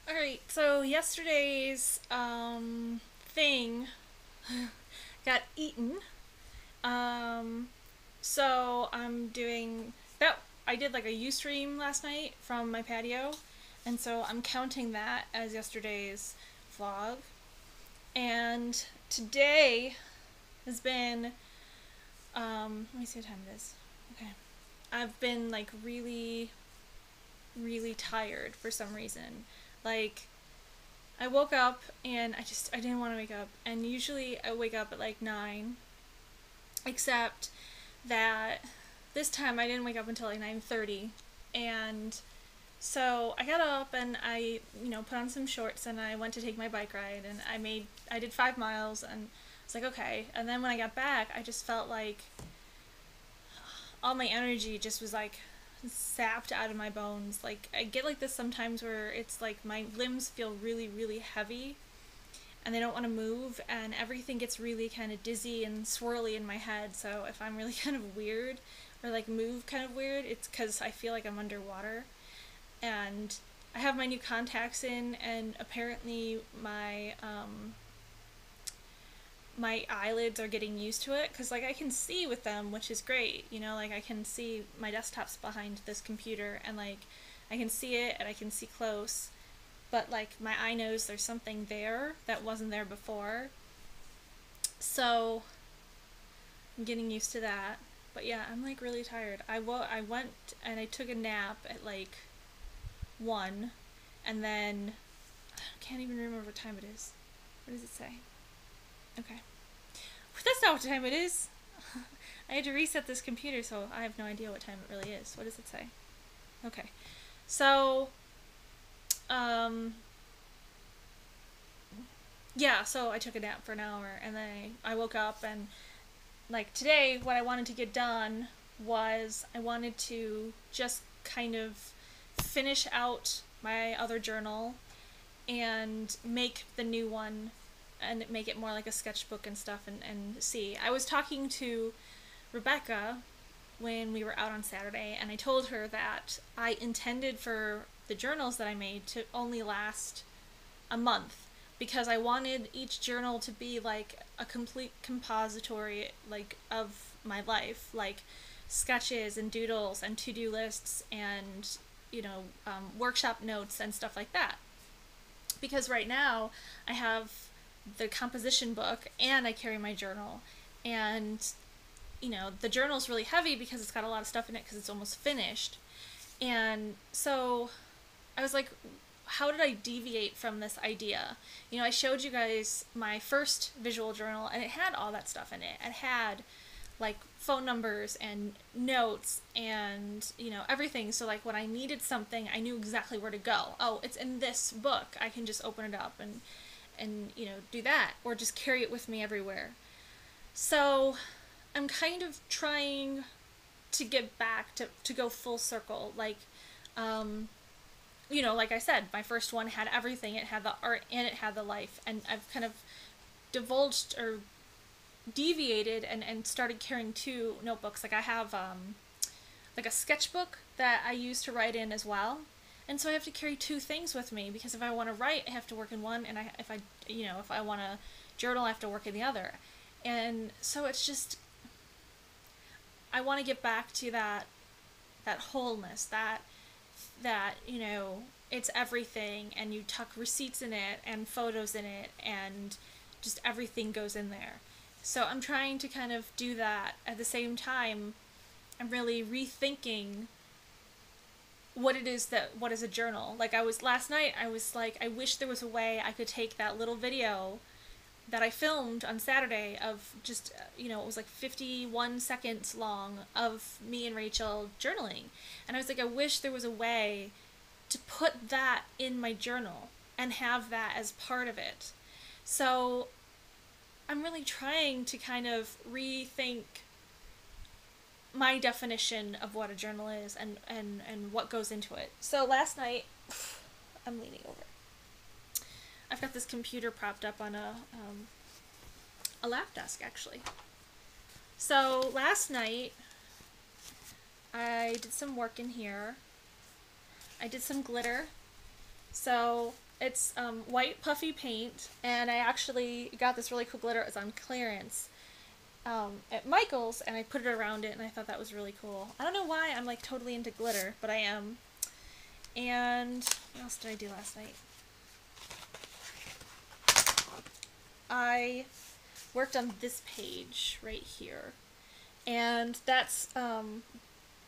Alright, so yesterday's thing got eaten. Um, so I'm doing that. I did like a Ustream last night from my patio, and so I'm counting that as yesterday's vlog. And today has been, let me see what time it is. Okay. I've been like really, really tired for some reason. Like, I woke up and I didn't want to wake up. And usually I wake up at like 9, except that this time I didn't wake up until like 9:30. And so I got up and I put on some shorts and I went to take my bike ride and I did 5 miles and I was like, okay. And then when I got back, I just felt like all my energy just was like sapped out of my bones. Like I get like this sometimes where it's like my limbs feel really, really heavy and they don't want to move, and everything gets really kind of dizzy and swirly in my head. So if I'm really kind of weird or like move kind of weird, it's because I feel like I'm underwater. And I have my new contacts in, and apparently my eyelids are getting used to it because like I can see with them, which is great. Like I can see my desktop's behind this computer, and like I can see it and I can see close, but like my eye knows there's something there that wasn't there before. So I'm getting used to that. But yeah, I'm like really tired. I went and I took a nap at like 1, and then I can't even remember what time it is. What does it say? Okay. That's not what time it is. I had to reset this computer, so I have no idea what time it really is. What does it say? Okay. So, um, yeah, so I took a nap for an hour, and then I woke up, and like today, what I wanted to get done was I wanted to just kind of finish out my other journal and make the new one and make it more like a sketchbook and stuff, and see. I was talking to Rebecca when we were out on Saturday, and I told her that I intended for the journals that I made to only last a month because I wanted each journal to be like a complete compository like of my life, like sketches and doodles and to-do lists and workshop notes and stuff like that. Because right now I have the composition book and I carry my journal, and the journal's really heavy because it's got a lot of stuff in it because it's almost finished. And so I was like, how did I deviate from this idea? I showed you guys my first visual journal and it had all that stuff in it. It had like phone numbers and notes and everything, so like when I needed something I knew exactly where to go. Oh, it's in this book. I can just open it up and do that, or just carry it with me everywhere. So I'm kind of trying to get back to go full circle. Like, like I said, my first one had everything. It had the art and it had the life. And I've kind of divulged or deviated and started carrying 2 notebooks. Like I have like a sketchbook that I use to write in as well. And so I have to carry 2 things with me because if I want to write, I have to work in one, and if I want to journal, I have to work in the other. And so it's just, I want to get back to that wholeness, that it's everything, and you tuck receipts in it and photos in it, and just everything goes in there. So I'm trying to kind of do that. At the same time, I'm really rethinking what is a journal. Like last night I was like, I wish there was a way I could take that little video that I filmed on Saturday of just, it was like 51 seconds long of me and Rachel journaling. And I was like, I wish there was a way to put that in my journal and have that as part of it. So I'm really trying to kind of rethink my definition of what a journal is and what goes into it. So last night, I'm leaning over. I've got this computer propped up on a lap desk, actually. So last night, I did some work in here. I did some glitter. So It's white puffy paint, and I actually got this really cool glitter. It was on clearance at Michael's, and I put it around it, and I thought that was really cool. I don't know why I'm like totally into glitter, but I am. And what else did I do last night? I worked on this page right here, and that's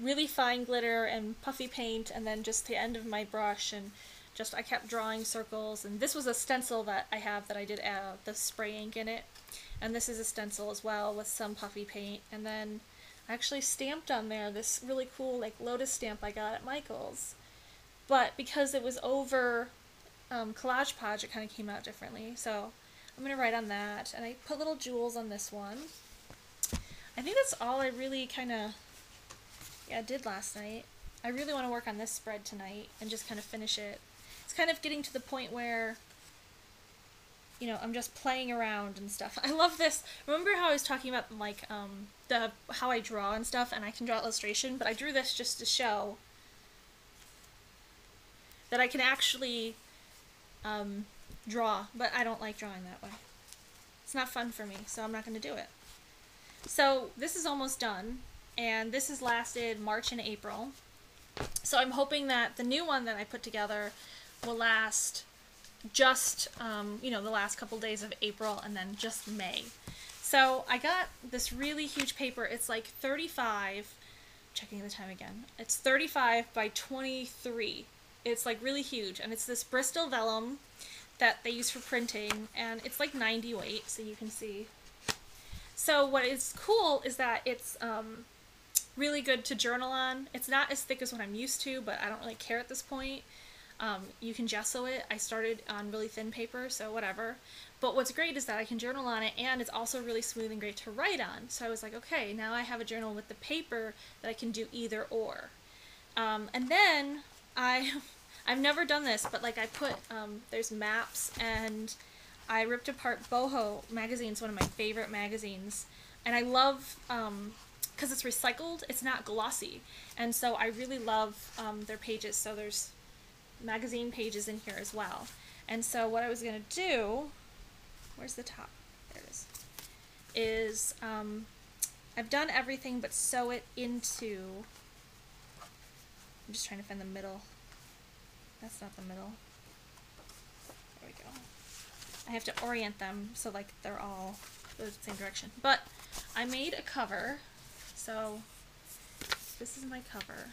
really fine glitter and puffy paint, and then just the end of my brush, and just I kept drawing circles. And this was a stencil that I have that I did the spray ink in it, and this is a stencil as well with some puffy paint. And then I actually stamped on there this really cool like lotus stamp I got at Michael's, but because it was over Collage Podge, it kind of came out differently. So I'm gonna write on that, and I put little jewels on this one. I think that's all I really kind of did last night. I really want to work on this spread tonight and just kind of finish it. It's kind of getting to the point where, you know, I'm just playing around and stuff. I love this. Remember how I was talking about like how I draw and stuff, and I can draw illustration, but I drew this just to show that I can actually draw, but I don't like drawing that way. It's not fun for me, so I'm not going to do it. So this is almost done, and this has lasted March and April. So I'm hoping that the new one that I put together will last just, you know, the last couple days of April, and then just May. So I got this really huge paper. It's like 35, checking the time again, it's 35 by 23. It's like really huge, and it's this Bristol vellum that they use for printing, and it's like 90 weight, so you can see. So what is cool is that it's really good to journal on. It's not as thick as what I'm used to, but I don't really care at this point. You can gesso it. I started on really thin paper, so whatever. But what's great is that I can journal on it, and it's also really smooth and great to write on. So I was like, okay, now I have a journal with the paper that I can do either or. And then I've never done this, but like I put, there's maps, and I ripped apart Boho magazine. It's one of my favorite magazines, and I love, because it's recycled, it's not glossy, and so I really love their pages. So there's magazine pages in here as well. And so what I was going to do, where's the top? There it is I've done everything but sew it into, I'm just trying to find the middle. That's not the middle. There we go. I have to orient them so like they're all the same direction. But I made a cover. So this is my cover.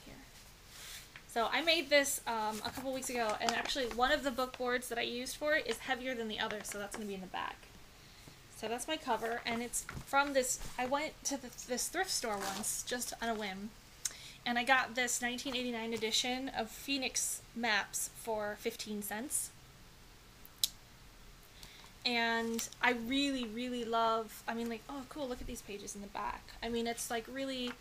Here. So I made this a couple weeks ago, and actually one of the book boards that I used for it is heavier than the other, so that's going to be in the back. So that's my cover, and it's from this, I went to this thrift store once, just on a whim, and I got this 1989 edition of Phoenix maps for 15 cents. And I really, really love, I mean, like, oh, cool, look at these pages in the back. I mean, it's like really,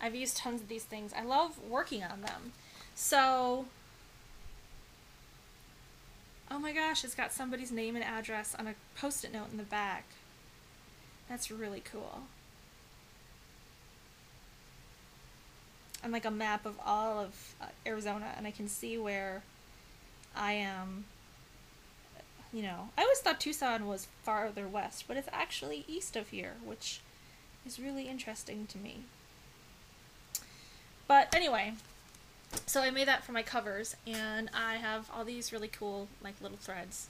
I've used tons of these things. I love working on them. So, oh my gosh, it's got somebody's name and address on a Post-it note in the back. That's really cool. And like a map of all of Arizona, and I can see where I am. You know, I always thought Tucson was farther west, but it's actually east of here, which is really interesting to me. But anyway, so I made that for my covers, and I have all these really cool, like, little threads.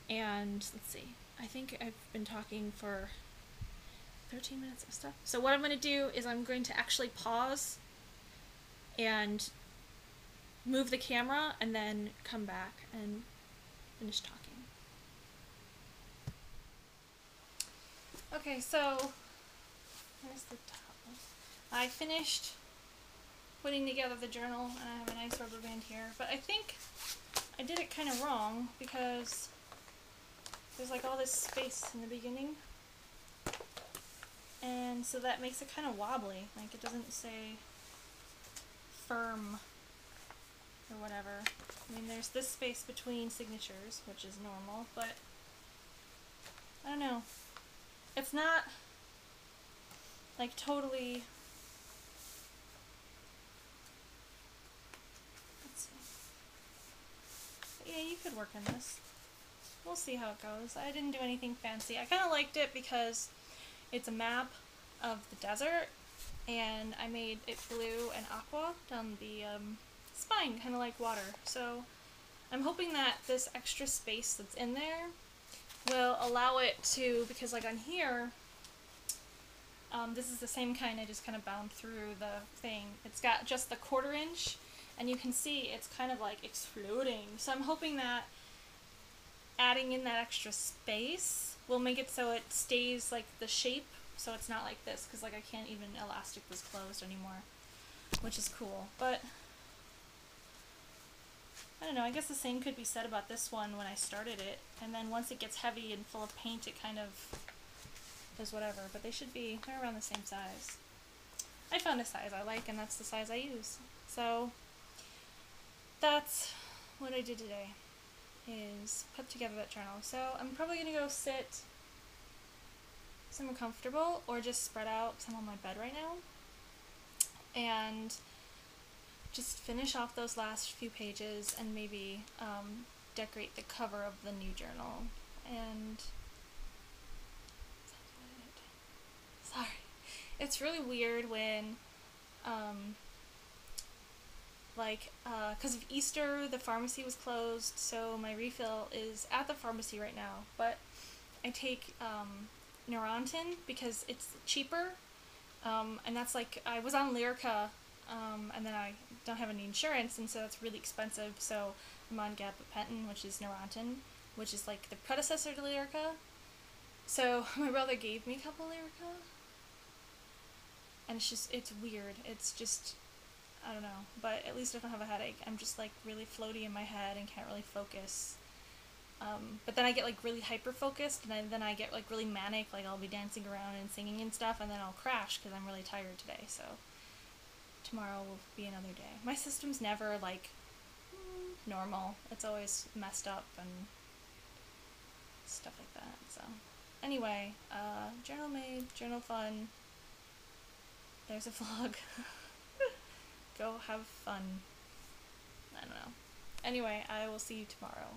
And let's see, I think I've been talking for 13 minutes of stuff. So what I'm going to do is I'm going to actually pause and move the camera, and then come back and finish talking. Okay, so there's the top. I finished putting together the journal, and I have a nice rubber band here, but I think I did it kind of wrong because there's like all this space in the beginning, and so that makes it kind of wobbly, like it doesn't say firm or whatever. I mean, there's this space between signatures, which is normal, but I don't know. It's not like totally, let's see. you could work in this. We'll see how it goes. I didn't do anything fancy. I kind of liked it because it's a map of the desert, and I made it blue and aqua down the spine, kind of like water. So I'm hoping that this extra space that's in there will allow it to, because like on here, this is the same kind I just kind of bound through the thing. It's got just the 1/4 inch, and you can see it's kind of like exploding. So I'm hoping that adding in that extra space will make it so it stays like the shape, so it's not like this, because like I can't even elastic this closed anymore, which is cool. But I don't know, I guess the same could be said about this one when I started it, and then once it gets heavy and full of paint it kind of is whatever, but they're around the same size. I found a size I like, and that's the size I use. So that's what I did today, is put together that journal. So I'm probably going to go sit somewhere comfortable or just spread out because I'm on my bed right now, and just finish off those last few pages and maybe decorate the cover of the new journal. And sorry, it's really weird when because of Easter the pharmacy was closed, so my refill is at the pharmacy right now, but I take Neurontin because it's cheaper, and that's like, I was on Lyrica, and then I don't have any insurance, and so it's really expensive, so I'm on gabapentin, which is Neurontin, which is like the predecessor to Lyrica. So my brother gave me a couple Lyrica, and it's weird. It's just, I don't know, but at least I don't have a headache. I'm just like really floaty in my head and can't really focus. But then I get like really hyper focused, and then I get like really manic, like I'll be dancing around and singing and stuff, and then I'll crash because I'm really tired today. So tomorrow will be another day. My system's never like normal. It's always messed up and stuff like that. So anyway, journal made, journal fun. There's a vlog. Go have fun. I don't know. Anyway, I will see you tomorrow.